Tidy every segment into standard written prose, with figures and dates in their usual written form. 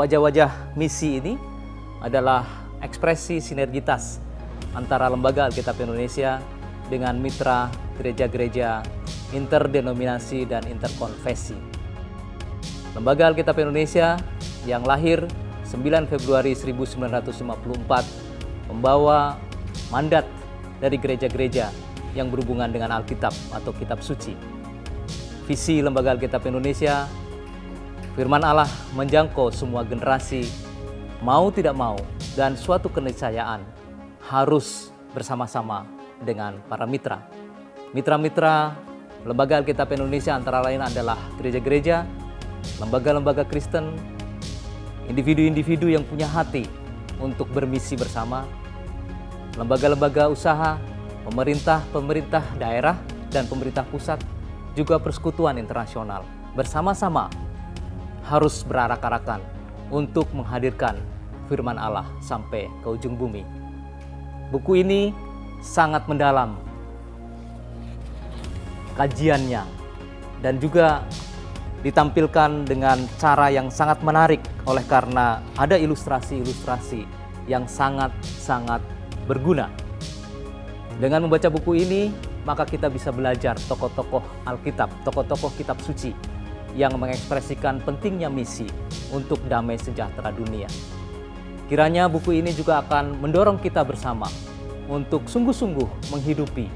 Wajah-wajah misi ini adalah ekspresi sinergitas antara Lembaga Alkitab Indonesia dengan mitra gereja-gereja interdenominasi dan interkonfesi. Lembaga Alkitab Indonesia yang lahir 9 Februari 1954 membawa mandat dari gereja-gereja yang berhubungan dengan Alkitab atau Kitab Suci. Visi Lembaga Alkitab Indonesia, firman Allah menjangkau semua generasi, mau tidak mau, dan suatu keniscayaan harus bersama-sama dengan para mitra. Mitra-mitra Lembaga Alkitab Indonesia antara lain adalah gereja-gereja, lembaga-lembaga Kristen, individu-individu yang punya hati untuk bermisi bersama, lembaga-lembaga usaha, pemerintah daerah dan pemerintah pusat, juga persekutuan internasional bersama-sama harus berarak-arakan untuk menghadirkan firman Allah sampai ke ujung bumi. Buku ini sangat mendalam kajiannya dan juga ditampilkan dengan cara yang sangat menarik oleh karena ada ilustrasi-ilustrasi yang sangat-sangat berguna. Dengan membaca buku ini, maka kita bisa belajar tokoh-tokoh Alkitab, tokoh-tokoh Kitab Suci yang mengekspresikan pentingnya misi untuk damai sejahtera dunia. Kiranya buku ini juga akan mendorong kita bersama untuk sungguh-sungguh menghidupi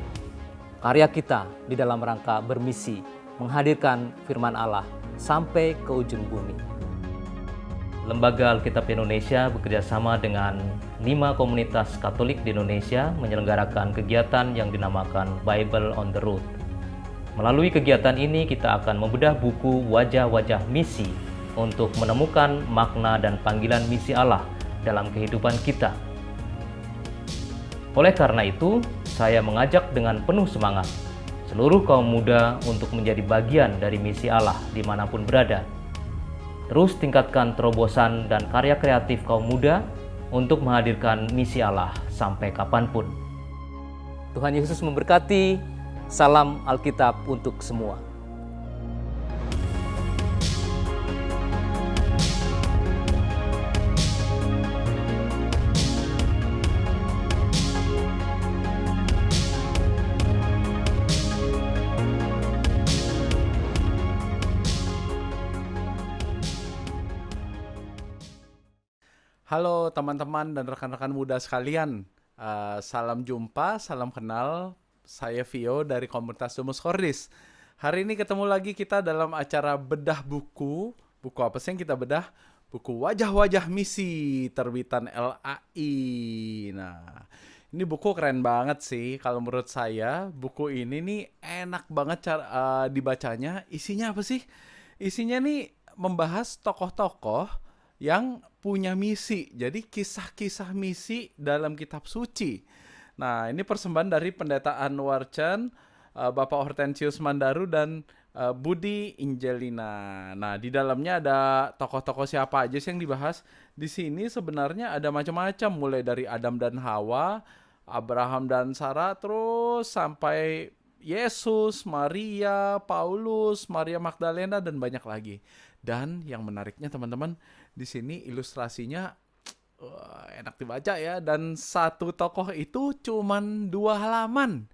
karya kita di dalam rangka bermisi, menghadirkan firman Allah sampai ke ujung bumi. Lembaga Alkitab Indonesia bekerjasama dengan 5 komunitas Katolik di Indonesia menyelenggarakan kegiatan yang dinamakan Bible on the Road. Melalui kegiatan ini kita akan membedah buku Wajah-Wajah Misi untuk menemukan makna dan panggilan misi Allah dalam kehidupan kita. Oleh karena itu, saya mengajak dengan penuh semangat seluruh kaum muda untuk menjadi bagian dari misi Allah dimanapun berada. Terus tingkatkan terobosan dan karya kreatif kaum muda untuk menghadirkan misi Allah sampai kapanpun. Tuhan Yesus memberkati. Salam Alkitab untuk semua. Halo teman-teman dan rekan-rekan muda sekalian, salam jumpa, salam kenal. Saya Vio dari komunitas Domus Cordis. Hari ini ketemu lagi kita dalam acara bedah buku. Buku apa sih yang kita bedah? Buku Wajah-Wajah Misi terbitan LAI. Nah, ini buku keren banget sih. Kalau menurut saya, buku ini nih enak banget dibacanya. Isinya apa sih? Isinya nih membahas tokoh-tokoh yang punya misi. Jadi kisah-kisah misi dalam kitab suci. Nah, ini persembahan dari Pendeta Anwar Chan, Bapak Hortensius Mandaru, dan Budi Injelina. Nah, di dalamnya ada tokoh-tokoh siapa aja sih yang dibahas. Di sini sebenarnya ada macam-macam, mulai dari Adam dan Hawa, Abraham dan Sarah, terus sampai Yesus, Maria, Paulus, Maria Magdalena, dan banyak lagi. Dan yang menariknya teman-teman, di sini ilustrasinya enak dibaca ya, dan satu tokoh itu cuman 2 halaman.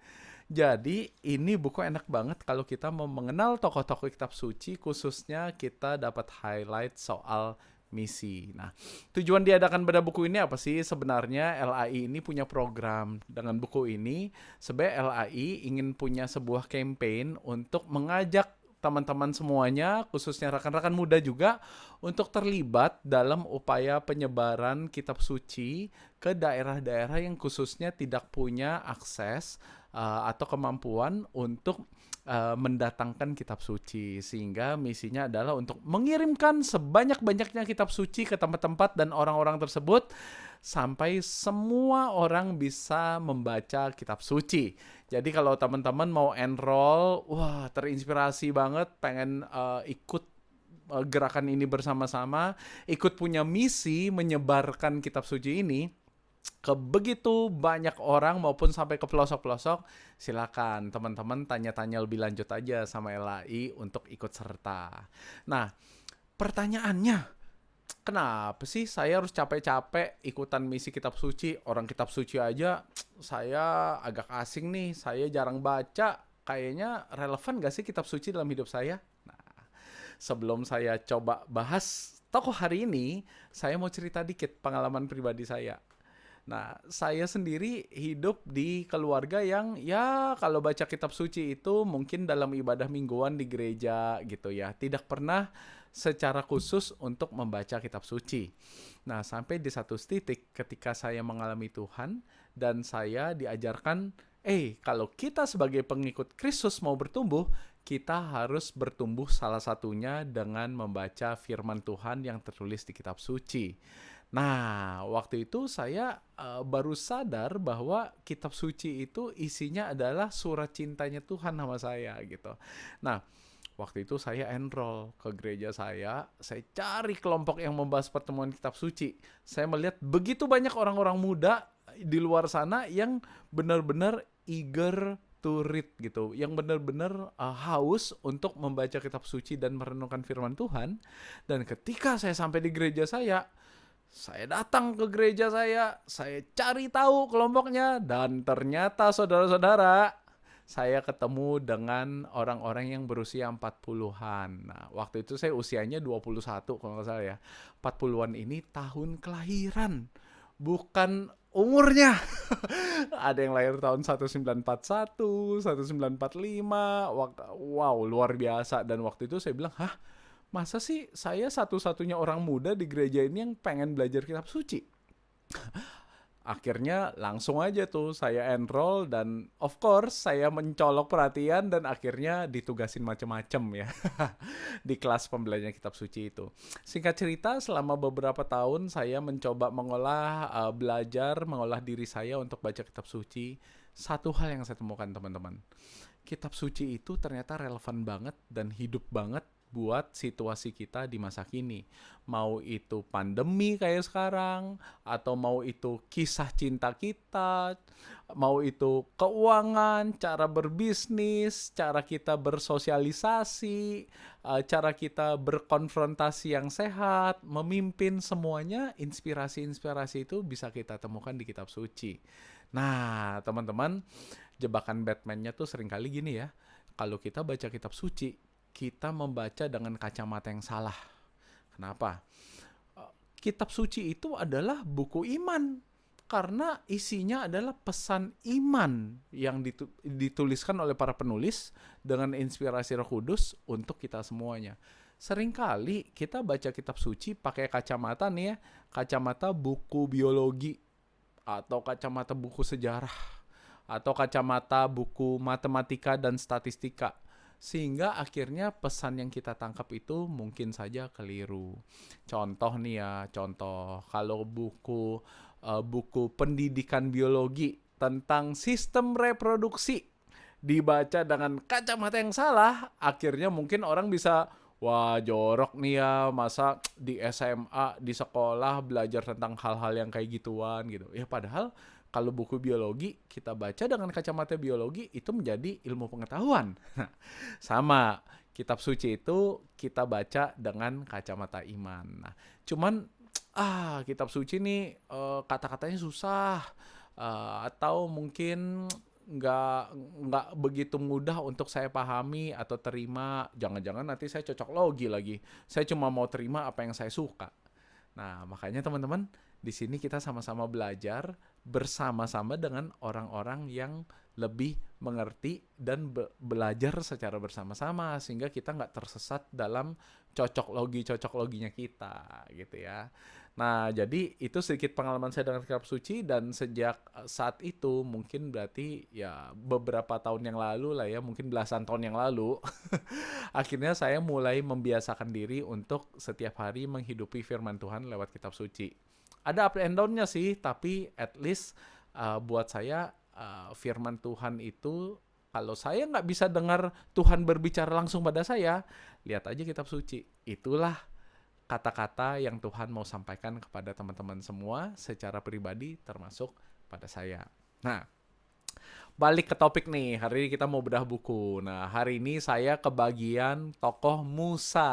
Jadi ini buku enak banget kalau kita mau mengenal tokoh-tokoh kitab suci, khususnya kita dapat highlight soal misi. Nah, tujuan diadakan bedah buku ini apa sih? Sebenarnya LAI ini punya program. Dengan buku ini, sebenarnya LAI ingin punya sebuah campaign untuk mengajak teman-teman semuanya, khususnya rekan-rekan muda juga, untuk terlibat dalam upaya penyebaran kitab suci ke daerah-daerah yang khususnya tidak punya akses atau kemampuan untuk mendatangkan kitab suci. Sehingga misinya adalah untuk mengirimkan sebanyak-banyaknya kitab suci ke tempat-tempat dan orang-orang tersebut sampai semua orang bisa membaca kitab suci. Jadi kalau teman-teman mau enroll, wah terinspirasi banget, pengen ikut gerakan ini bersama-sama, ikut punya misi menyebarkan kitab suci ini ke begitu banyak orang maupun sampai ke pelosok-pelosok, silakan teman-teman tanya-tanya lebih lanjut aja sama LAI untuk ikut serta. Nah, pertanyaannya, kenapa sih saya harus capek-capek ikutan misi kitab suci? Orang kitab suci aja saya agak asing nih, saya jarang baca. Kayaknya relevan gak sih kitab suci dalam hidup saya? Nah, sebelum saya coba bahas tokoh hari ini, saya mau cerita dikit pengalaman pribadi saya. Nah, saya sendiri hidup di keluarga yang ya kalau baca kitab suci itu mungkin dalam ibadah mingguan di gereja gitu ya. Tidak pernah secara khusus untuk membaca kitab suci. Nah, sampai di satu titik ketika saya mengalami Tuhan dan saya diajarkan, kalau kita sebagai pengikut Kristus mau bertumbuh, kita harus bertumbuh salah satunya dengan membaca firman Tuhan yang tertulis di kitab suci. Nah, waktu itu saya baru sadar bahwa kitab suci itu isinya adalah surat cintanya Tuhan sama saya gitu. Nah, waktu itu saya enroll ke gereja saya cari kelompok yang membahas pertemuan kitab suci. Saya melihat begitu banyak orang-orang muda di luar sana yang benar-benar eager to read gitu, yang benar-benar haus untuk membaca kitab suci dan merenungkan firman Tuhan. Dan ketika saya sampai di gereja saya datang ke gereja saya cari tahu kelompoknya, dan ternyata saudara-saudara, saya ketemu dengan orang-orang yang berusia 40-an. Nah, waktu itu saya usianya 21 kalau nggak salah ya. 40-an ini tahun kelahiran, bukan umurnya. Ada yang lahir tahun 1941, 1945. Wow, luar biasa. Dan waktu itu saya bilang, hah? Masa sih saya satu-satunya orang muda di gereja ini yang pengen belajar kitab suci? Akhirnya langsung aja tuh saya enroll, dan of course saya mencolok perhatian dan akhirnya ditugasin macam-macam ya di kelas pembelajaran kitab suci itu. Singkat cerita, selama beberapa tahun saya mencoba belajar mengolah diri saya untuk baca kitab suci. Satu hal yang saya temukan teman-teman, kitab suci itu ternyata relevan banget dan hidup banget buat situasi kita di masa kini. Mau itu pandemi kayak sekarang, atau mau itu kisah cinta kita, mau itu keuangan, cara berbisnis, cara kita bersosialisasi, cara kita berkonfrontasi yang sehat, memimpin, semuanya inspirasi-inspirasi itu bisa kita temukan di kitab suci. Nah, teman-teman, jebakan Batman-nya tuh seringkali gini ya. Kalau kita baca kitab suci, kita membaca dengan kacamata yang salah. Kenapa? Kitab suci itu adalah buku iman, karena isinya adalah pesan iman yang dituliskan oleh para penulis dengan inspirasi Roh Kudus untuk kita semuanya. Seringkali kita baca kitab suci pakai kacamata nih ya, kacamata buku biologi, atau kacamata buku sejarah, atau kacamata buku matematika dan statistika. Sehingga akhirnya pesan yang kita tangkap itu mungkin saja keliru. Contoh nih ya, kalau buku pendidikan biologi tentang sistem reproduksi dibaca dengan kacamata yang salah, akhirnya mungkin orang bisa, wah jorok nih ya, masa di SMA, di sekolah belajar tentang hal-hal yang kayak gituan gitu. Ya padahal kalau buku biologi kita baca dengan kacamata biologi, itu menjadi ilmu pengetahuan. Sama, kitab suci itu kita baca dengan kacamata iman. Nah, cuman kitab suci nih kata-katanya susah, atau mungkin nggak begitu mudah untuk saya pahami atau terima. Jangan-jangan nanti saya cocok logi lagi. Saya cuma mau terima apa yang saya suka. Nah, makanya teman-teman, di sini kita sama-sama belajar bersama-sama dengan orang-orang yang lebih mengerti dan belajar secara bersama-sama, sehingga kita nggak tersesat dalam cocok loginya kita gitu ya. Nah, jadi itu sedikit pengalaman saya dengan kitab suci, dan sejak saat itu mungkin berarti ya beberapa tahun yang lalu lah ya, mungkin belasan tahun yang lalu akhirnya saya mulai membiasakan diri untuk setiap hari menghidupi firman Tuhan lewat kitab suci. Ada up and down-nya sih, tapi at least buat saya firman Tuhan itu, kalau saya nggak bisa dengar Tuhan berbicara langsung pada saya, lihat aja kitab suci. Itulah kata-kata yang Tuhan mau sampaikan kepada teman-teman semua secara pribadi, termasuk pada saya. Nah, balik ke topik nih, hari ini kita mau bedah buku. Nah, hari ini saya kebagian tokoh Musa.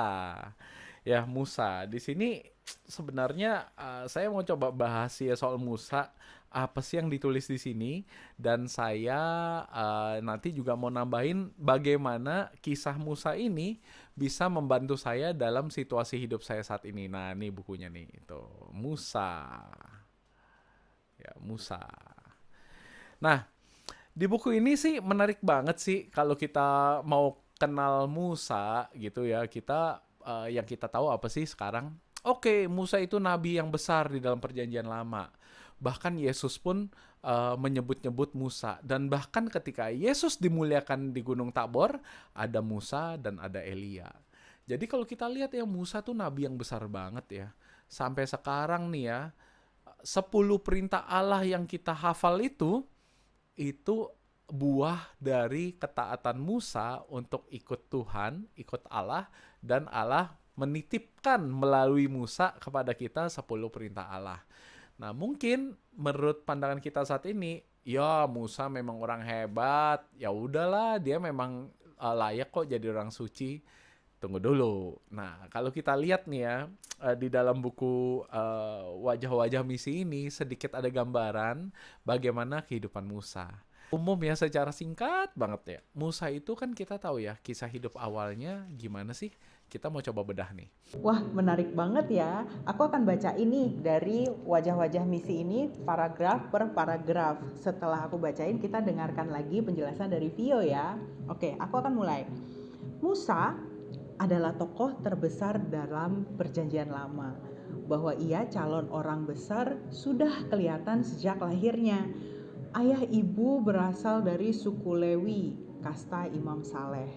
Ya, Musa. Di sini sebenarnya saya mau coba bahas ya soal Musa, apa sih yang ditulis di sini, dan saya nanti juga mau nambahin bagaimana kisah Musa ini bisa membantu saya dalam situasi hidup saya saat ini. Nah, ini bukunya nih, itu Musa. Ya, Musa. Nah, di buku ini sih menarik banget sih kalau kita mau kenal Musa gitu ya. Kita yang kita tahu apa sih sekarang? Oke, Musa itu nabi yang besar di dalam perjanjian lama. Bahkan Yesus pun menyebut-nyebut Musa. Dan bahkan ketika Yesus dimuliakan di Gunung Tabor, ada Musa dan ada Elia. Jadi kalau kita lihat ya, Musa tuh nabi yang besar banget ya. Sampai sekarang nih ya, 10 perintah Allah yang kita hafal itu buah dari ketaatan Musa untuk ikut Tuhan, ikut Allah, dan Allah menitipkan melalui Musa kepada kita 10 perintah Allah. Nah, mungkin menurut pandangan kita saat ini, ya Musa memang orang hebat, ya udahlah dia memang layak kok jadi orang suci. Tunggu dulu. Nah, kalau kita lihat nih ya, di dalam buku Wajah-Wajah Misi ini sedikit ada gambaran bagaimana kehidupan Musa. Umum ya, secara singkat banget ya. Musa itu kan kita tahu ya, kisah hidup awalnya gimana sih? Kita mau coba bedah nih. Wah, menarik banget ya. Aku akan baca ini dari Wajah-Wajah Misi ini paragraf per paragraf. Setelah aku bacain, kita dengarkan lagi penjelasan dari Vio ya. Oke, aku akan mulai. Musa adalah tokoh terbesar dalam perjanjian lama. Bahwa ia calon orang besar sudah kelihatan sejak lahirnya. Ayah ibu berasal dari suku Lewi, kasta Imam Saleh.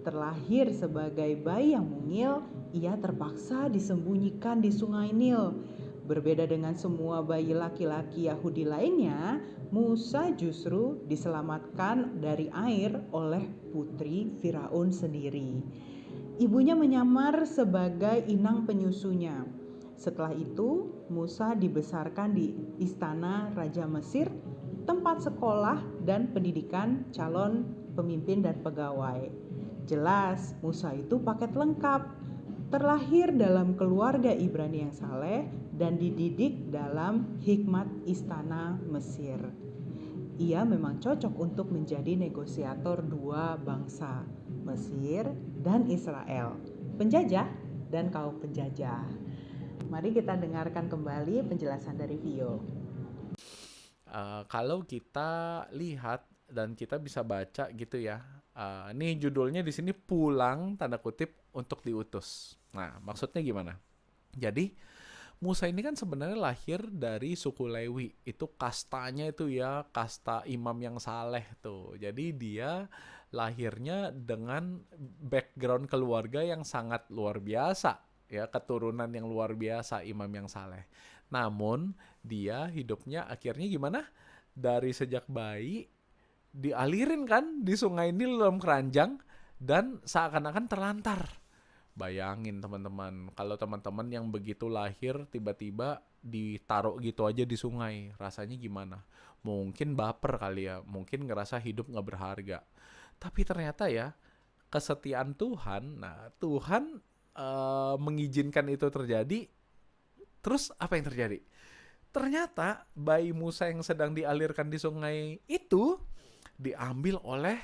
Terlahir sebagai bayi yang mungil, ia terpaksa disembunyikan di sungai Nil. Berbeda dengan semua bayi laki-laki Yahudi lainnya, Musa justru diselamatkan dari air oleh putri Firaun sendiri. Ibunya menyamar sebagai inang penyusunya. Setelah itu, Musa dibesarkan di istana Raja Mesir, tempat sekolah dan pendidikan calon pemimpin dan pegawai. Jelas, Musa itu paket lengkap. Terlahir dalam keluarga Ibrani yang saleh dan dididik dalam hikmat istana Mesir. Ia memang cocok untuk menjadi negosiator dua bangsa, Mesir dan Israel, penjajah dan kaum penjajah. Mari kita dengarkan kembali penjelasan dari Vio. Kalau kita lihat dan kita bisa baca gitu ya, ini judulnya di sini pulang tanda kutip untuk diutus. Nah, maksudnya gimana? Jadi Musa ini kan sebenarnya lahir dari suku Lewi. Itu kastanya itu ya, kasta imam yang saleh tuh. Jadi dia lahirnya dengan background keluarga yang sangat luar biasa. Ya, keturunan yang luar biasa, imam yang saleh. Namun, dia hidupnya akhirnya gimana? Dari sejak bayi, dialirin kan di sungai Nil dalam keranjang, dan seakan-akan terlantar. Bayangin teman-teman, kalau teman-teman yang begitu lahir tiba-tiba ditaruh gitu aja di sungai, rasanya gimana? Mungkin baper kali ya, mungkin ngerasa hidup gak berharga. Tapi ternyata ya, kesetiaan Tuhan, nah Tuhan mengizinkan itu terjadi. Terus apa yang terjadi? Ternyata bayi Musa yang sedang dialirkan di sungai itu diambil oleh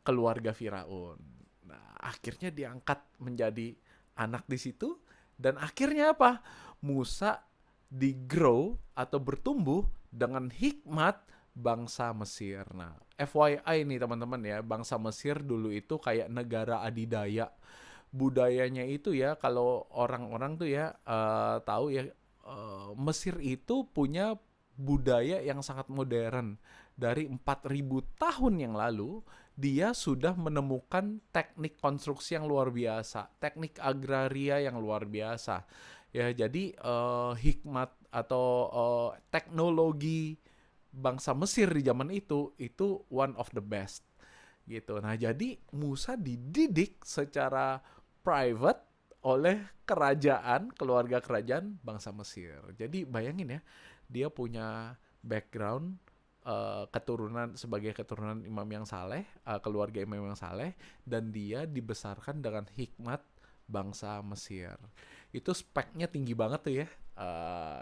keluarga Firaun. Nah, akhirnya diangkat menjadi anak di situ, dan akhirnya apa? Musa digrow atau bertumbuh dengan hikmat bangsa Mesir. Nah, FYI nih teman-teman ya, bangsa Mesir dulu itu kayak negara adidaya. Budayanya itu ya, kalau orang-orang tuh ya tahu ya, Mesir itu punya budaya yang sangat modern. Dari 4.000 tahun yang lalu, dia sudah menemukan teknik konstruksi yang luar biasa, teknik agraria yang luar biasa. Ya, jadi hikmat atau teknologi bangsa Mesir di zaman itu one of the best. Gitu. Nah, jadi Musa dididik secara private oleh keluarga kerajaan bangsa Mesir. Jadi bayangin ya, dia punya background keturunan sebagai keturunan imam yang saleh, keluarga imam yang saleh, dan dia dibesarkan dengan hikmat bangsa Mesir. Itu speknya tinggi banget tuh ya.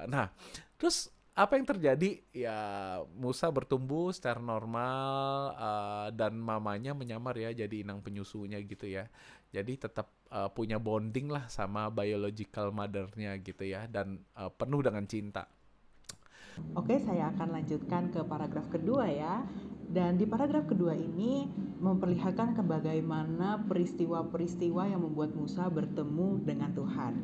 Nah, terus apa yang terjadi? Ya, Musa bertumbuh secara normal, dan mamanya menyamar ya jadi inang penyusunya gitu ya. Jadi tetap punya bonding lah sama biological mother-nya gitu ya, dan penuh dengan cinta. Oke, saya akan lanjutkan ke paragraf kedua ya. Dan di paragraf kedua ini memperlihatkan bagaimana peristiwa-peristiwa yang membuat Musa bertemu dengan Tuhan.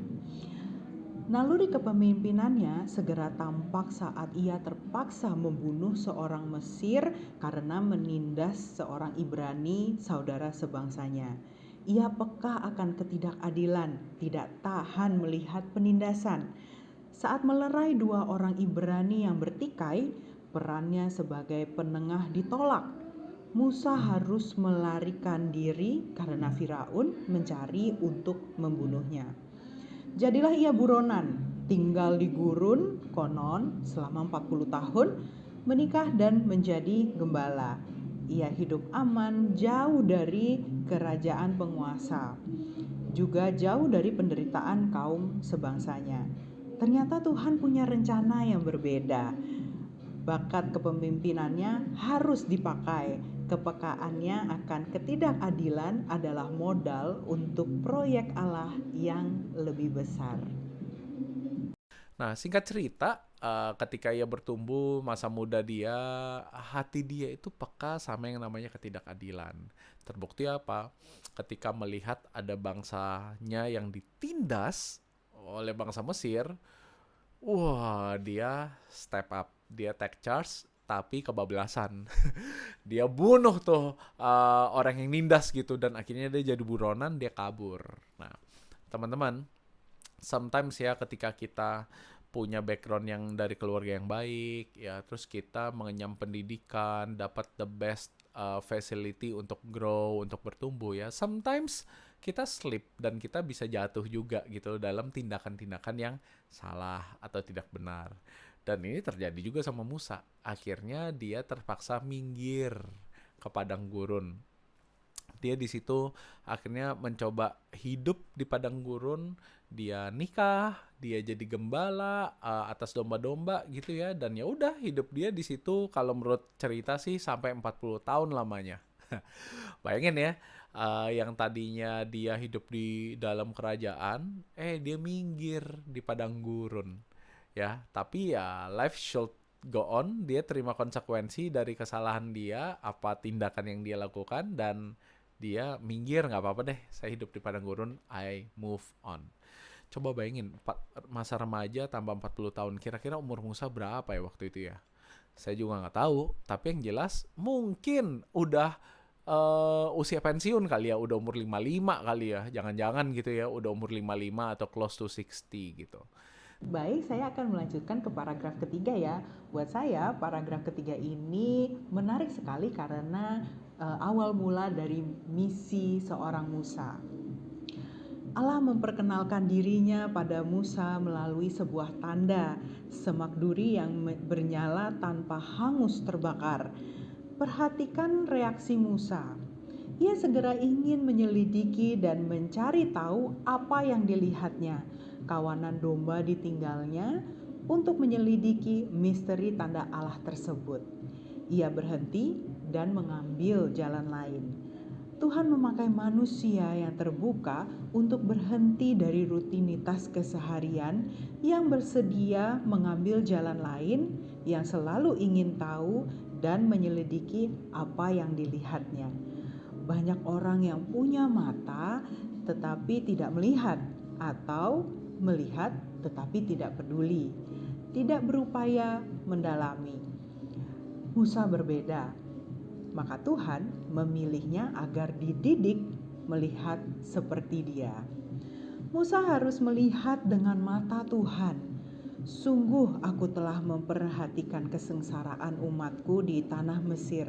Naluri kepemimpinannya segera tampak saat ia terpaksa membunuh seorang Mesir karena menindas seorang Ibrani, saudara sebangsanya. Ia peka akan ketidakadilan, tidak tahan melihat penindasan. Saat melerai dua orang Ibrani yang bertikai, perannya sebagai penengah ditolak. Musa harus melarikan diri karena Firaun mencari untuk membunuhnya. Jadilah ia buronan, tinggal di gurun konon selama 40 tahun, menikah dan menjadi gembala. Ia hidup aman jauh dari kerajaan penguasa, juga jauh dari penderitaan kaum sebangsanya. Ternyata Tuhan punya rencana yang berbeda. Bakat kepemimpinannya harus dipakai. Kepekaannya akan ketidakadilan adalah modal untuk proyek Allah yang lebih besar. Nah, singkat cerita, ketika ia bertumbuh, masa muda dia, hati dia itu peka sama yang namanya ketidakadilan. Terbukti apa? Ketika melihat ada bangsanya yang ditindas oleh bangsa Mesir, wah, dia step up, dia take charge, tapi kebablasan. Dia bunuh tuh orang yang nindas gitu, dan akhirnya dia jadi buronan, dia kabur. Nah, teman-teman, sometimes ya ketika kita punya background yang dari keluarga yang baik ya, terus kita mengenyam pendidikan, dapat the best facility untuk grow, untuk bertumbuh ya, sometimes kita slip dan kita bisa jatuh juga gitu dalam tindakan-tindakan yang salah atau tidak benar. Dan ini terjadi juga sama Musa. Akhirnya dia terpaksa minggir ke padang gurun. Dia di situ akhirnya mencoba hidup di padang gurun. Dia nikah, dia jadi gembala atas domba-domba gitu ya, dan ya udah hidup dia di situ kalau menurut cerita sih sampai 40 tahun lamanya. Bayangin ya, yang tadinya dia hidup di dalam kerajaan, dia minggir di padang gurun. Ya, tapi ya life should go on, dia terima konsekuensi dari kesalahan dia, apa tindakan yang dia lakukan, dan dia minggir, nggak apa-apa deh, saya hidup di padang gurun, I move on. Coba bayangin, masa remaja tambah 40 tahun, kira-kira umur Musa berapa ya waktu itu ya? Saya juga nggak tahu, tapi yang jelas mungkin udah usia pensiun kali ya, udah umur 55 kali ya, jangan-jangan gitu ya, udah umur 55 atau close to 60 gitu. Baik, saya akan melanjutkan ke paragraf ketiga ya. Buat saya, paragraf ketiga ini menarik sekali karena awal mula dari misi seorang Musa. Allah memperkenalkan dirinya pada Musa melalui sebuah tanda, semak duri yang bernyala tanpa hangus terbakar. Perhatikan reaksi Musa. Ia segera ingin menyelidiki dan mencari tahu apa yang dilihatnya. Kawanan domba ditinggalnya untuk menyelidiki misteri tanda Allah tersebut. Ia berhenti dan mengambil jalan lain. Tuhan memakai manusia yang terbuka untuk berhenti dari rutinitas keseharian, yang bersedia mengambil jalan lain, yang selalu ingin tahu dan menyelidiki apa yang dilihatnya. Banyak orang yang punya mata tetapi tidak melihat, atau melihat tetapi tidak peduli, tidak berupaya mendalami. Musa berbeda, maka Tuhan memilihnya agar dididik melihat seperti dia. Musa harus melihat dengan mata Tuhan. Sungguh aku telah memperhatikan kesengsaraan umatku di tanah Mesir.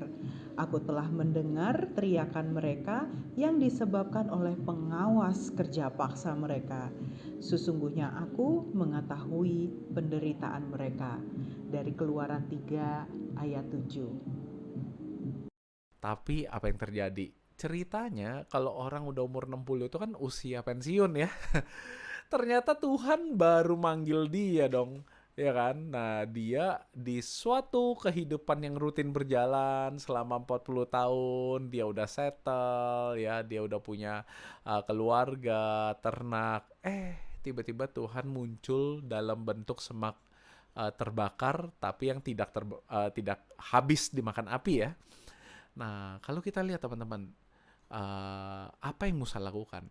Aku telah mendengar teriakan mereka yang disebabkan oleh pengawas kerja paksa mereka. Sesungguhnya aku mengetahui penderitaan mereka. Dari Keluaran 3 ayat 7. Tapi apa yang terjadi? ceritanya kalau orang udah umur 60 itu kan usia pensiun ya. Ternyata Tuhan baru manggil dia dong, ya kan? Nah, dia di suatu kehidupan yang rutin berjalan selama 40 tahun, dia udah settle ya, dia udah punya keluarga, ternak. Tiba-tiba Tuhan muncul dalam bentuk semak terbakar tapi yang tidak habis dimakan api ya. Nah, kalau kita lihat teman-teman, apa yang Musa lakukan?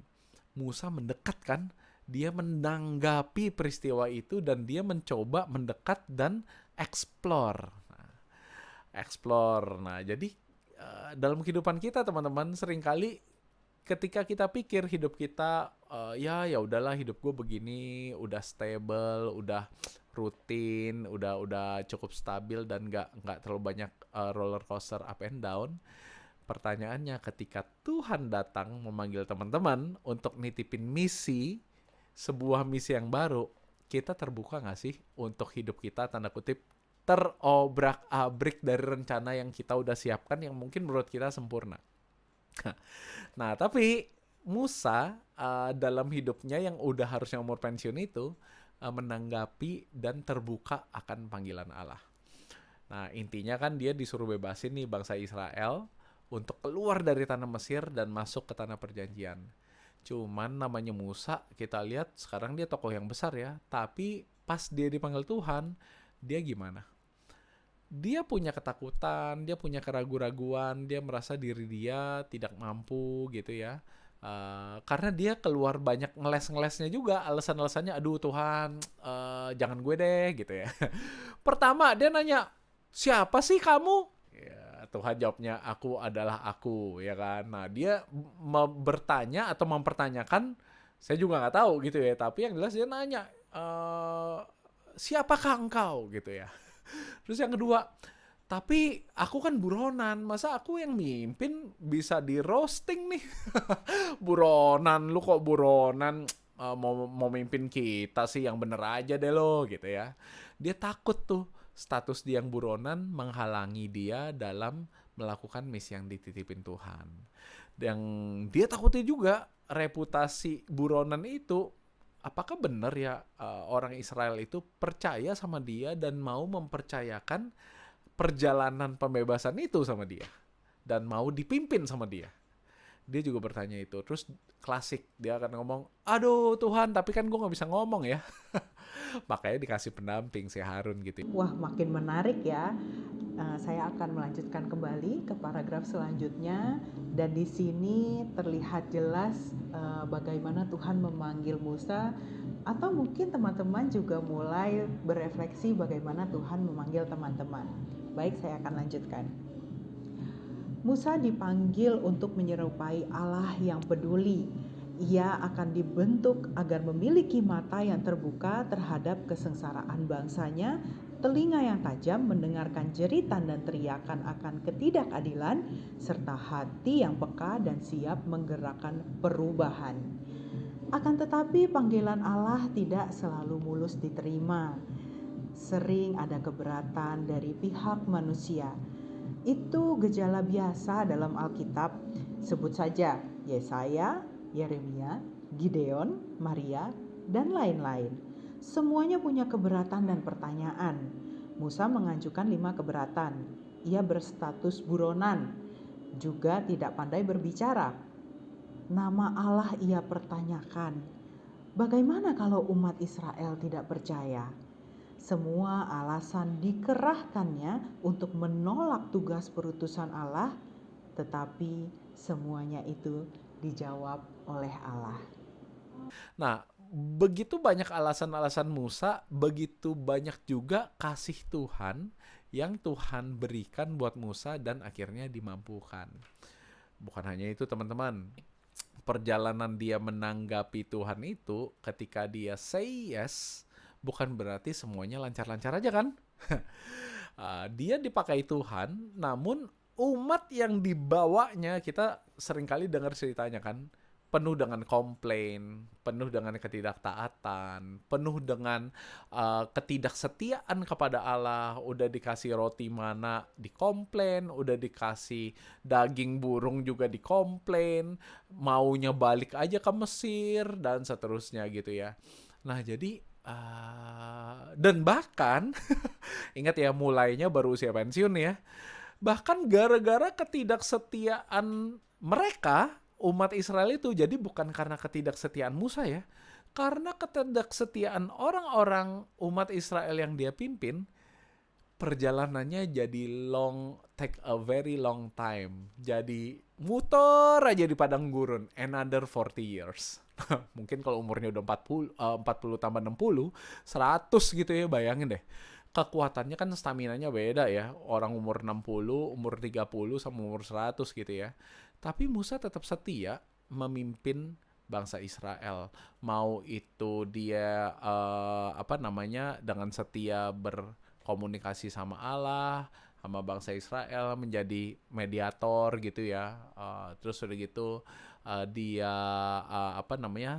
Musa mendekat kan? Dia menanggapi peristiwa itu dan dia mencoba mendekat dan explore. Nah, jadi dalam kehidupan kita teman-teman, seringkali ketika kita pikir hidup kita, ya udahlah hidup gue begini, udah stable, udah rutin, udah cukup stabil dan nggak terlalu banyak roller coaster up and down. Pertanyaannya, ketika Tuhan datang memanggil teman-teman untuk nitipin misi, sebuah misi yang baru, kita terbuka nggak sih untuk hidup kita, tanda kutip, terobrak-abrik dari rencana yang kita udah siapkan yang mungkin menurut kita sempurna. Nah, tapi Musa dalam hidupnya yang udah harusnya umur pensiun itu, menanggapi dan terbuka akan panggilan Allah. Nah, intinya kan dia disuruh bebasin nih bangsa Israel untuk keluar dari tanah Mesir dan masuk ke tanah perjanjian. Cuman namanya Musa, kita lihat sekarang dia tokoh yang besar ya, tapi pas dia dipanggil Tuhan, dia gimana? Dia punya ketakutan, dia punya keraguan-raguan, dia merasa diri dia tidak mampu gitu ya. Karena dia keluar banyak ngeles-ngelesnya juga, alasan-alasannya, aduh Tuhan, jangan gue deh gitu ya. Pertama dia nanya, siapa sih kamu? Ya, Tuhan jawabnya, aku adalah aku, ya kan. Nah, dia bertanya atau mempertanyakan, saya juga nggak tahu gitu ya. Tapi yang jelas dia nanya, siapakah engkau gitu ya. Terus yang kedua, tapi aku kan buronan, masa aku yang mimpin bisa di roasting nih. Buronan, lu kok buronan, mau mimpin kita sih, yang bener aja deh lo gitu ya. Dia takut tuh status dia yang buronan menghalangi dia dalam melakukan misi yang dititipin Tuhan. Dan dia takutnya juga reputasi buronan itu, apakah benar ya orang Israel itu percaya sama dia dan mau mempercayakan perjalanan pembebasan itu sama dia dan mau dipimpin sama dia. Dia juga bertanya itu. Terus klasik, dia akan ngomong, aduh Tuhan, tapi kan gue gak bisa ngomong ya. Makanya dikasih pendamping si Harun gitu. Wah, makin menarik ya. Saya akan melanjutkan kembali ke paragraf selanjutnya, dan di sini terlihat jelas bagaimana Tuhan memanggil Musa, atau mungkin teman-teman juga mulai berefleksi bagaimana Tuhan memanggil teman-teman. Baik, saya akan lanjutkan. Musa dipanggil untuk menyerupai Allah yang peduli. Ia akan dibentuk agar memiliki mata yang terbuka terhadap kesengsaraan bangsanya, telinga yang tajam mendengarkan jeritan dan teriakan akan ketidakadilan, serta hati yang peka dan siap menggerakkan perubahan. Akan tetapi panggilan Allah tidak selalu mulus diterima. Sering ada keberatan dari pihak manusia. Itu gejala biasa dalam Alkitab. Sebut saja Yesaya, Yeremia, Gideon, Maria, dan lain-lain. Semuanya punya keberatan dan pertanyaan. Musa mengajukan 5 keberatan. Ia berstatus buronan, juga tidak pandai berbicara. Nama Allah ia pertanyakan. Bagaimana kalau umat Israel tidak percaya? Semua alasan dikerahkannya untuk menolak tugas perutusan Allah, tetapi semuanya itu dijawab oleh Allah. Nah, begitu banyak alasan-alasan Musa, begitu banyak juga kasih Tuhan yang Tuhan berikan buat Musa dan akhirnya dimampukan. Bukan hanya itu teman-teman, perjalanan dia menanggapi Tuhan itu ketika dia say yes, bukan berarti semuanya lancar-lancar aja kan. Dia dipakai Tuhan, namun umat yang dibawanya, kita seringkali dengar ceritanya kan, penuh dengan komplain, penuh dengan ketidaktaatan, penuh dengan ketidaksetiaan kepada Allah. Udah dikasih roti mana dikomplain, udah dikasih daging burung juga dikomplain, maunya balik aja ke Mesir dan seterusnya gitu ya. Nah jadi dan bahkan ingat ya, mulainya baru usia pensiun ya. Bahkan gara-gara ketidaksetiaan mereka, umat Israel itu, jadi bukan karena ketidaksetiaan Musa ya, karena ketidaksetiaan orang-orang umat Israel yang dia pimpin, perjalanannya jadi take a very long time. Jadi muter aja di padang gurun, another 40 years. Mungkin kalau umurnya udah 40 tambah 60, 100 gitu ya, bayangin deh. Kekuatannya kan staminanya beda ya. Orang umur 60, umur 30 sama umur 100 gitu ya. Tapi Musa tetap setia memimpin bangsa Israel. Mau itu dia dengan setia berkomunikasi sama Allah, sama bangsa Israel, menjadi mediator gitu ya. Terus udah gitu dia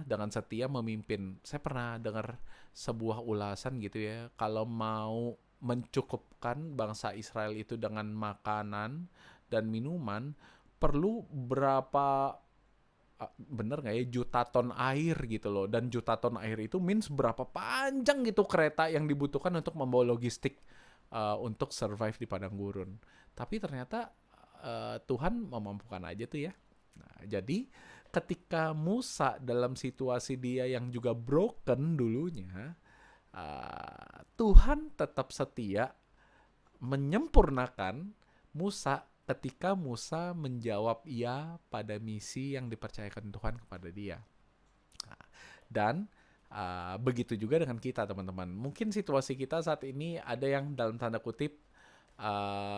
dengan setia memimpin. Saya pernah dengar sebuah ulasan gitu ya, kalau mau mencukupkan bangsa Israel itu dengan makanan dan minuman, perlu berapa bener nggak ya, juta ton air gitu loh. Dan juta ton air itu means berapa panjang gitu kereta yang dibutuhkan untuk membawa logistik untuk survive di padang gurun. Tapi ternyata Tuhan memampukan aja tuh ya. Nah, jadi ketika Musa dalam situasi dia yang juga broken dulunya, Tuhan tetap setia menyempurnakan Musa ketika Musa menjawab iya pada misi yang dipercayakan Tuhan kepada dia. Dan begitu juga dengan kita, teman-teman. Mungkin situasi kita saat ini ada yang dalam tanda kutip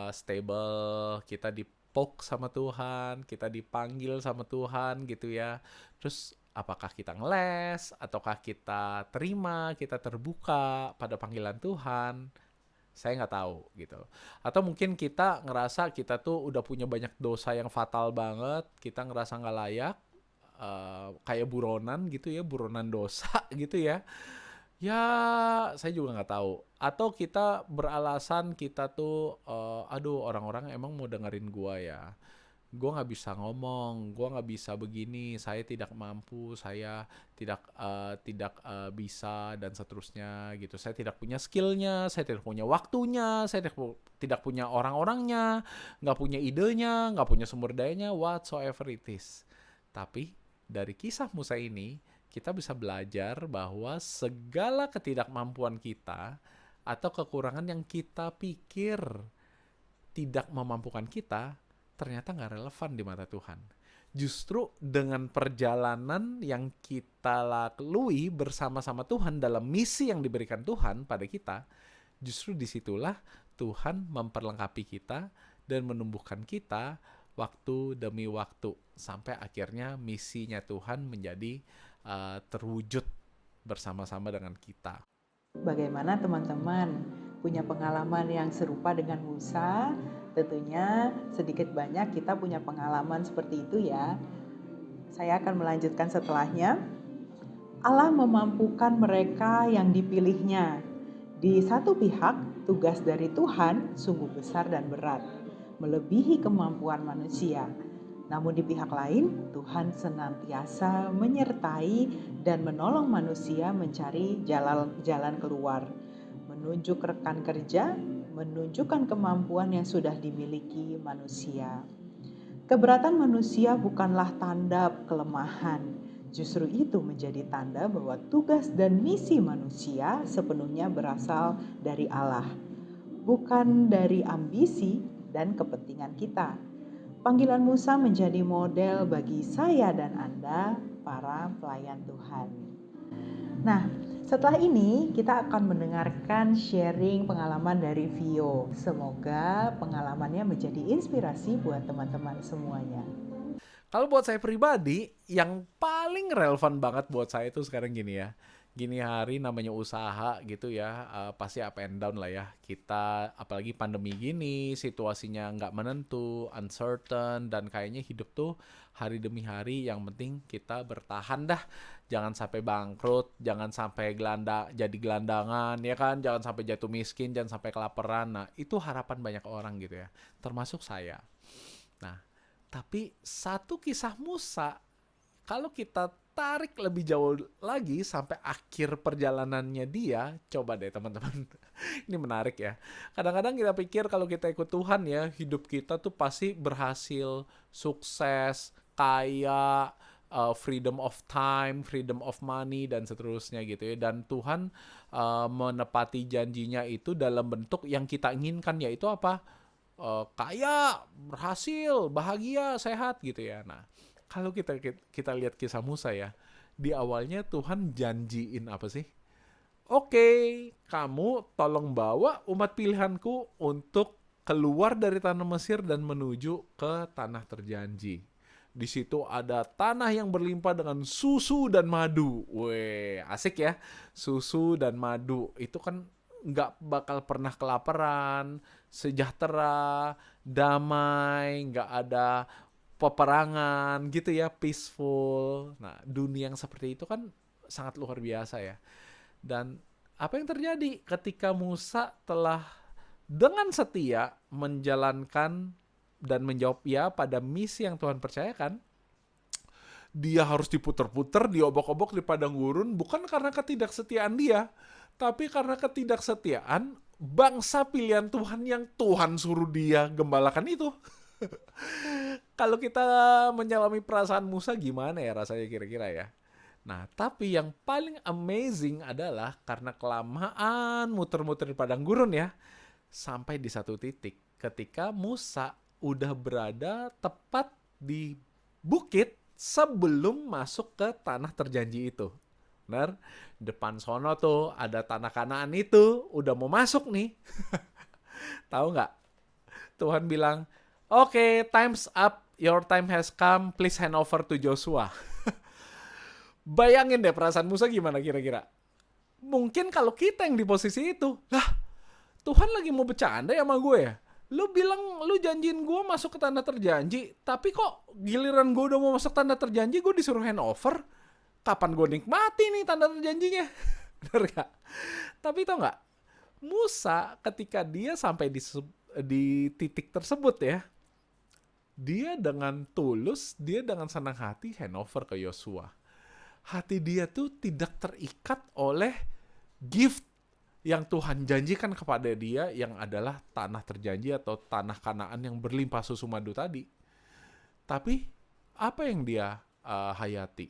stable, kita dipok sama Tuhan, kita dipanggil sama Tuhan gitu ya. Terus apakah kita ngeles, ataukah kita terima, kita terbuka pada panggilan Tuhan? Saya nggak tahu gitu. Atau mungkin kita ngerasa kita tuh udah punya banyak dosa yang fatal banget, kita ngerasa nggak layak, kayak buronan gitu ya, buronan dosa gitu ya. Ya, saya juga nggak tahu. Atau kita beralasan kita tuh, aduh, orang-orang emang mau dengerin gua ya. Gua nggak bisa ngomong, gua nggak bisa begini, saya tidak mampu, saya tidak bisa dan seterusnya gitu. Saya tidak punya skillnya, saya tidak punya waktunya, saya tidak punya orang-orangnya, nggak punya idenya, nggak punya sumber dayanya, whatsoever it is. Tapi dari kisah Musa ini, kita bisa belajar bahwa segala ketidakmampuan kita atau kekurangan yang kita pikir tidak memampukan kita, ternyata nggak relevan di mata Tuhan. Justru dengan perjalanan yang kita lalui bersama-sama Tuhan dalam misi yang diberikan Tuhan pada kita, justru disitulah Tuhan memperlengkapi kita dan menumbuhkan kita waktu demi waktu, sampai akhirnya misinya Tuhan menjadi terwujud bersama-sama dengan kita. Bagaimana teman-teman? Punya pengalaman yang serupa dengan Musa? Tentunya sedikit banyak kita punya pengalaman seperti itu ya. Saya akan melanjutkan setelahnya. Allah memampukan mereka yang dipilihnya. Di satu pihak, tugas dari Tuhan sungguh besar dan berat, melebihi kemampuan manusia. Namun di pihak lain, Tuhan senantiasa menyertai dan menolong manusia mencari jalan keluar, menunjuk rekan kerja, menunjukkan kemampuan yang sudah dimiliki manusia. Keberatan manusia bukanlah tanda kelemahan, justru itu menjadi tanda bahwa tugas dan misi manusia sepenuhnya berasal dari Allah, bukan dari ambisi dan kepentingan kita. Panggilan Musa menjadi model bagi saya dan Anda, para pelayan Tuhan. Nah, setelah ini kita akan mendengarkan sharing pengalaman dari Vio. Semoga pengalamannya menjadi inspirasi buat teman-teman semuanya. Kalau buat saya pribadi, yang paling relevan banget buat saya itu sekarang gini ya. Gini hari namanya usaha gitu ya, pasti up and down lah ya. Kita, apalagi pandemi gini, situasinya nggak menentu, uncertain, dan kayaknya hidup tuh hari demi hari yang penting kita bertahan dah. Jangan sampai bangkrut, jangan sampai jadi gelandangan, ya kan? Jangan sampai jatuh miskin, jangan sampai kelaparan. Nah, itu harapan banyak orang gitu ya, termasuk saya. Nah, tapi satu kisah Musa, kalau kita tarik lebih jauh lagi sampai akhir perjalanannya dia, coba deh teman-teman. Ini menarik ya. Kadang-kadang kita pikir kalau kita ikut Tuhan ya, hidup kita tuh pasti berhasil, sukses, kaya, freedom of time, freedom of money, dan seterusnya gitu ya. Dan Tuhan menepati janjinya itu dalam bentuk yang kita inginkan, yaitu apa? Kaya, berhasil, bahagia, sehat gitu ya. Nah, kalau kita lihat kisah Musa ya, di awalnya Tuhan janjiin apa sih? Oke, kamu tolong bawa umat pilihanku untuk keluar dari tanah Mesir dan menuju ke tanah terjanji. Di situ ada tanah yang berlimpah dengan susu dan madu. Weh, asik ya. Susu dan madu. Itu kan nggak bakal pernah kelaparan, sejahtera, damai, nggak ada peperangan gitu ya, peaceful. Nah, dunia yang seperti itu kan sangat luar biasa ya. Dan apa yang terjadi ketika Musa telah dengan setia menjalankan dan menjawab ya pada misi yang Tuhan percayakan, dia harus diputer-puter, diobok-obok di padang gurun, bukan karena ketidaksetiaan dia, tapi karena ketidaksetiaan bangsa pilihan Tuhan yang Tuhan suruh dia gembalakan itu. Kalau kita menyalami perasaan Musa, gimana ya rasanya kira-kira ya? Nah, tapi yang paling amazing adalah karena kelamaan muter-muter di padang gurun ya, sampai di satu titik ketika Musa udah berada tepat di bukit sebelum masuk ke tanah terjanji itu. Benar? Depan sono tuh ada tanah Kanaan itu, udah mau masuk nih. Tahu nggak? Tuhan bilang, "Oke, time's up, your time has come, please hand over to Joshua." Bayangin deh perasaan Musa gimana kira-kira? Mungkin kalau kita yang di posisi itu, lah, Tuhan lagi mau bercanda ya sama gue ya? Lu bilang lu janjiin gue masuk ke tanah terjanji, tapi kok giliran gue udah mau masuk tanah terjanji gue disuruh handover? Kapan gue nikmati nih tanah terjanjinya? Bener gak? Tapi tau gak? Musa ketika dia sampai di titik tersebut ya, dia dengan tulus, dia dengan senang hati handover ke Yosua. Hati dia tuh tidak terikat oleh gift yang Tuhan janjikan kepada dia, yang adalah tanah terjanji atau tanah Kanaan yang berlimpah susu madu tadi. Tapi apa yang dia hayati?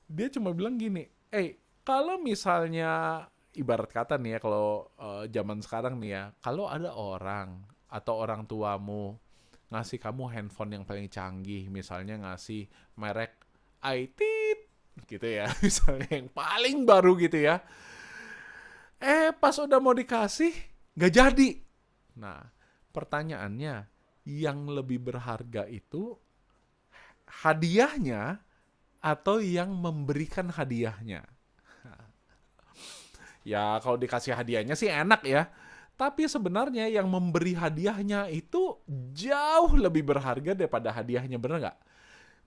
Dia cuma bilang gini, kalau misalnya ibarat kata nih ya, kalau zaman sekarang nih ya, kalau ada orang atau orang tuamu ngasih kamu handphone yang paling canggih, misalnya ngasih merek iTit gitu ya, misalnya yang paling baru gitu ya, pas udah mau dikasih, gak jadi. Nah, pertanyaannya, yang lebih berharga itu hadiahnya atau yang memberikan hadiahnya? Ya, kalau dikasih hadiahnya sih enak ya. Tapi sebenarnya yang memberi hadiahnya itu jauh lebih berharga daripada hadiahnya, bener gak?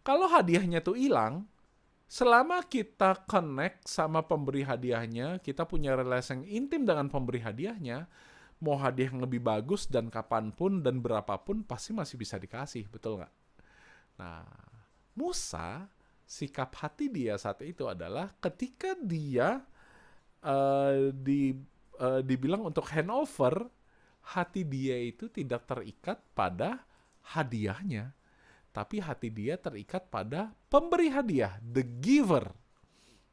Kalau hadiahnya tuh hilang, selama kita connect sama pemberi hadiahnya, kita punya relasi yang intim dengan pemberi hadiahnya, mau hadiah yang lebih bagus dan kapanpun dan berapapun pasti masih bisa dikasih, betul nggak? Nah, Musa, sikap hati dia saat itu adalah ketika dia dibilang untuk handover, hati dia itu tidak terikat pada hadiahnya, tapi hati dia terikat pada pemberi hadiah, the giver.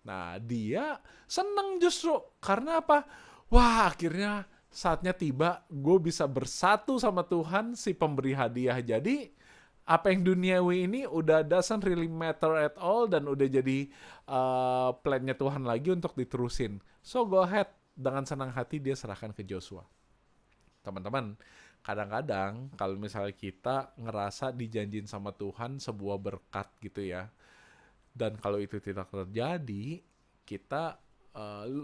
Nah, dia senang justru. Karena apa? Wah, akhirnya saatnya tiba, gue bisa bersatu sama Tuhan, si pemberi hadiah. Jadi, apa yang duniawi ini udah doesn't really matter at all, dan udah jadi plan-nya Tuhan lagi untuk diterusin. So, go ahead. Dengan senang hati dia serahkan ke Joshua. Teman-teman, kadang-kadang kalau misalnya kita ngerasa dijanjin sama Tuhan sebuah berkat gitu ya, dan kalau itu tidak terjadi, kita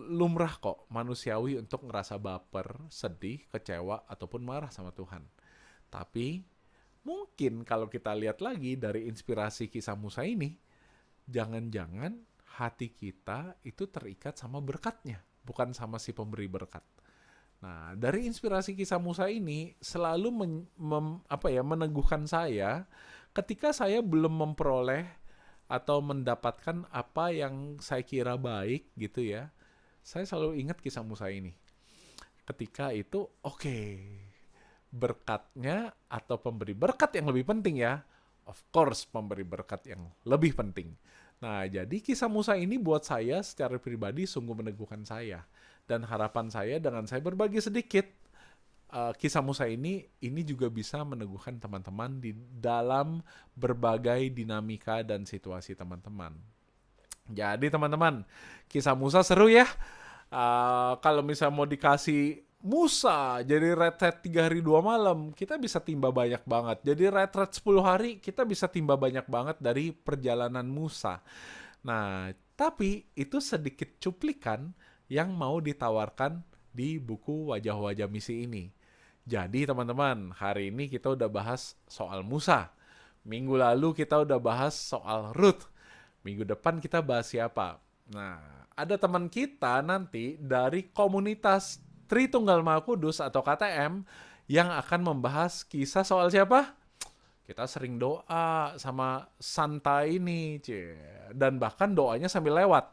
lumrah kok manusiawi untuk ngerasa baper, sedih, kecewa, ataupun marah sama Tuhan. Tapi mungkin kalau kita lihat lagi dari inspirasi kisah Musa ini, jangan-jangan hati kita itu terikat sama berkatnya, bukan sama si pemberi berkat. Nah, dari inspirasi kisah Musa ini selalu meneguhkan saya ketika saya belum memperoleh atau mendapatkan apa yang saya kira baik gitu ya. Saya selalu ingat kisah Musa ini. Ketika itu, oke, berkatnya atau pemberi berkat yang lebih penting ya. Of course, pemberi berkat yang lebih penting. Nah, jadi kisah Musa ini buat saya secara pribadi sungguh meneguhkan saya. Dan harapan saya dengan saya berbagi sedikit, kisah Musa ini juga bisa meneguhkan teman-teman di dalam berbagai dinamika dan situasi teman-teman. Jadi teman-teman, kisah Musa seru ya. Kalau misalnya mau dikasih Musa jadi retret 3 hari 2 malam, kita bisa timba banyak banget. Jadi retret 10 hari, kita bisa timba banyak banget dari perjalanan Musa. Nah, tapi itu sedikit cuplikan yang mau ditawarkan di buku Wajah-Wajah Misi ini. Jadi teman-teman, hari ini kita udah bahas soal Musa. Minggu lalu kita udah bahas soal Ruth. Minggu depan kita bahas siapa? Nah, ada teman kita nanti dari komunitas Tritunggal Maha Kudus atau KTM yang akan membahas kisah soal siapa? Kita sering doa sama Santa ini, dan bahkan doanya sambil lewat.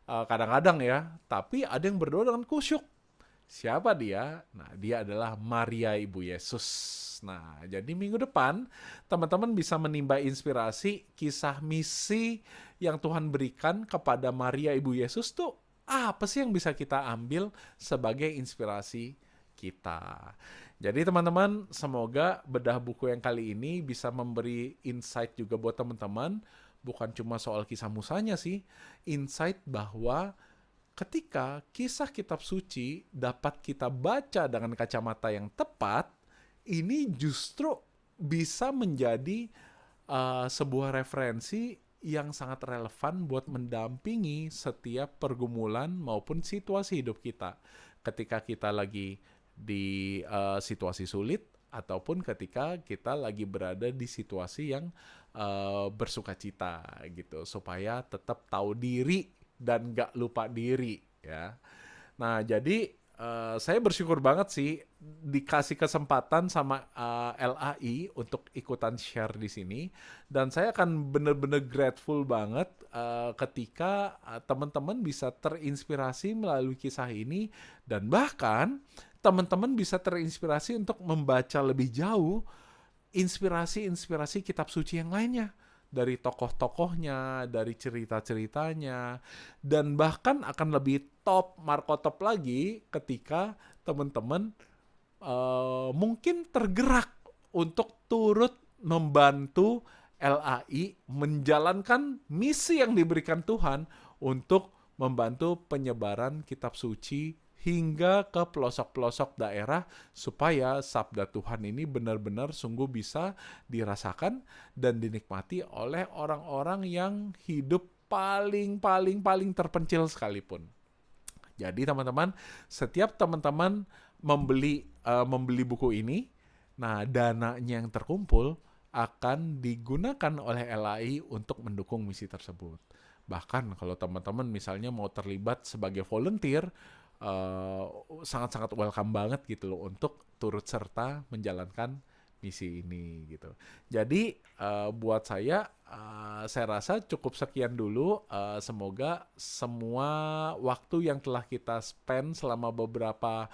Kadang-kadang ya, tapi ada yang berdoa dengan kusyuk. Siapa dia? Nah, dia adalah Maria Ibu Yesus. Nah, jadi minggu depan teman-teman bisa menimba inspirasi kisah misi yang Tuhan berikan kepada Maria Ibu Yesus tuh apa sih yang bisa kita ambil sebagai inspirasi kita. Jadi teman-teman, semoga bedah buku yang kali ini bisa memberi insight juga buat teman-teman, bukan cuma soal kisah Musanya sih, insight bahwa ketika kisah kitab suci dapat kita baca dengan kacamata yang tepat, ini justru bisa menjadi sebuah referensi yang sangat relevan buat mendampingi setiap pergumulan maupun situasi hidup kita. Ketika kita lagi di situasi sulit, ataupun ketika kita lagi berada di situasi yang bersukacita gitu, supaya tetap tahu diri dan gak lupa diri ya. Nah, jadi saya bersyukur banget sih dikasih kesempatan sama LAI untuk ikutan share di sini, dan saya akan bener-bener grateful banget ketika teman-teman bisa terinspirasi melalui kisah ini, dan bahkan teman-teman bisa terinspirasi untuk membaca lebih jauh inspirasi-inspirasi kitab suci yang lainnya, dari tokoh-tokohnya, dari cerita-ceritanya, dan bahkan akan lebih Marco top lagi ketika teman-teman mungkin tergerak untuk turut membantu LAI menjalankan misi yang diberikan Tuhan untuk membantu penyebaran kitab suci hingga ke pelosok-pelosok daerah, supaya sabda Tuhan ini benar-benar sungguh bisa dirasakan dan dinikmati oleh orang-orang yang hidup paling terpencil sekalipun. Jadi teman-teman, setiap teman-teman membeli buku ini, nah dananya yang terkumpul akan digunakan oleh LAI untuk mendukung misi tersebut. Bahkan kalau teman-teman misalnya mau terlibat sebagai volunteer, sangat-sangat welcome banget gitu loh untuk turut serta menjalankan misi ini gitu. Jadi buat saya rasa cukup sekian dulu. Semoga semua waktu yang telah kita spend selama beberapa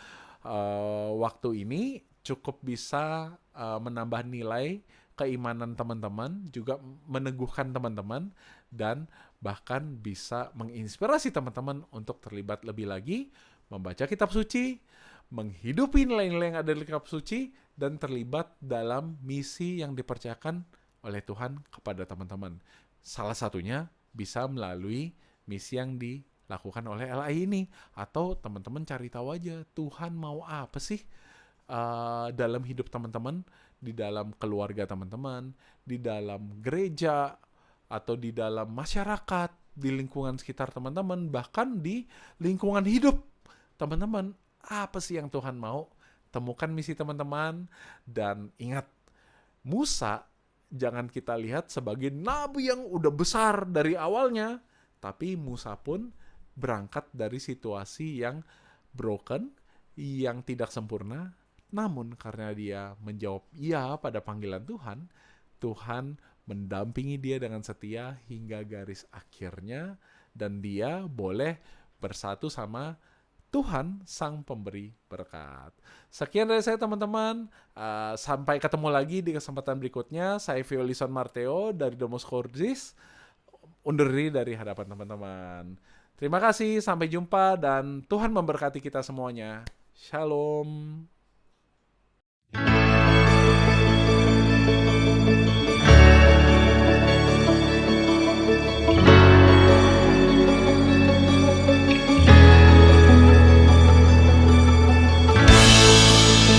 waktu ini cukup bisa menambah nilai keimanan teman-teman, juga meneguhkan teman-teman, dan bahkan bisa menginspirasi teman-teman untuk terlibat lebih lagi, membaca kitab suci, menghidupi nilai-nilai yang ada di kitab suci, dan terlibat dalam misi yang dipercayakan oleh Tuhan kepada teman-teman. Salah satunya bisa melalui misi yang dilakukan oleh LAI ini. Atau teman-teman cari tahu aja, Tuhan mau apa sih dalam hidup teman-teman, di dalam keluarga teman-teman, di dalam gereja, atau di dalam masyarakat, di lingkungan sekitar teman-teman, bahkan di lingkungan hidup teman-teman. Apa sih yang Tuhan mau? Temukan misi teman-teman, dan ingat, Musa jangan kita lihat sebagai nabi yang udah besar dari awalnya, tapi Musa pun berangkat dari situasi yang broken, yang tidak sempurna, namun karena dia menjawab iya pada panggilan Tuhan, Tuhan mendampingi dia dengan setia hingga garis akhirnya, dan dia boleh bersatu sama Tuhan sang pemberi berkat. Sekian dari saya teman-teman. Sampai ketemu lagi di kesempatan berikutnya. Saya Violison Marteo dari Domus Cordis, undur diri dari hadapan teman-teman. Terima kasih, sampai jumpa, dan Tuhan memberkati kita semuanya. Shalom.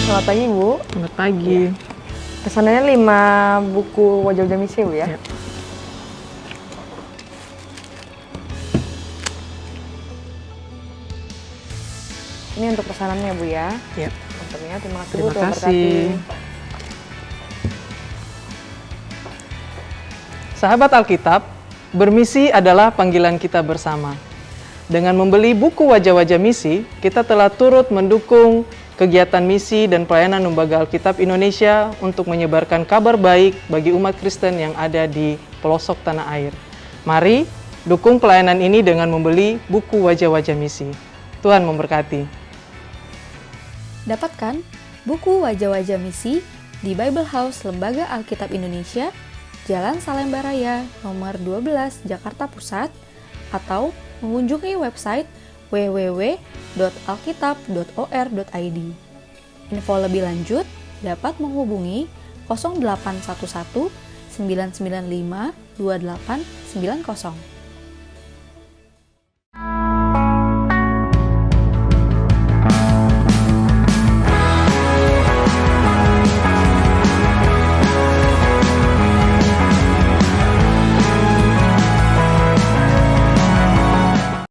Selamat pagi, Bu. Selamat pagi. Pesanannya 5 buku wajah-wajah misi, Bu, ya? Ya. Ini untuk pesanannya, Bu, ya? Ya. Untungnya, terima kasih, Bu. Terima Tuhan kasih. berkati. Sahabat Alkitab, bermisi adalah panggilan kita bersama. Dengan membeli buku wajah-wajah misi, kita telah turut mendukung kegiatan misi dan pelayanan Lembaga Alkitab Indonesia untuk menyebarkan kabar baik bagi umat Kristen yang ada di pelosok tanah air. Mari dukung pelayanan ini dengan membeli buku wajah-wajah misi. Tuhan memberkati. Dapatkan buku wajah-wajah misi di Bible House Lembaga Alkitab Indonesia, Jalan Salemba Raya, nomor 12, Jakarta Pusat, atau mengunjungi website www.alkitab.or.id. Info lebih lanjut dapat menghubungi 0811 995 2890.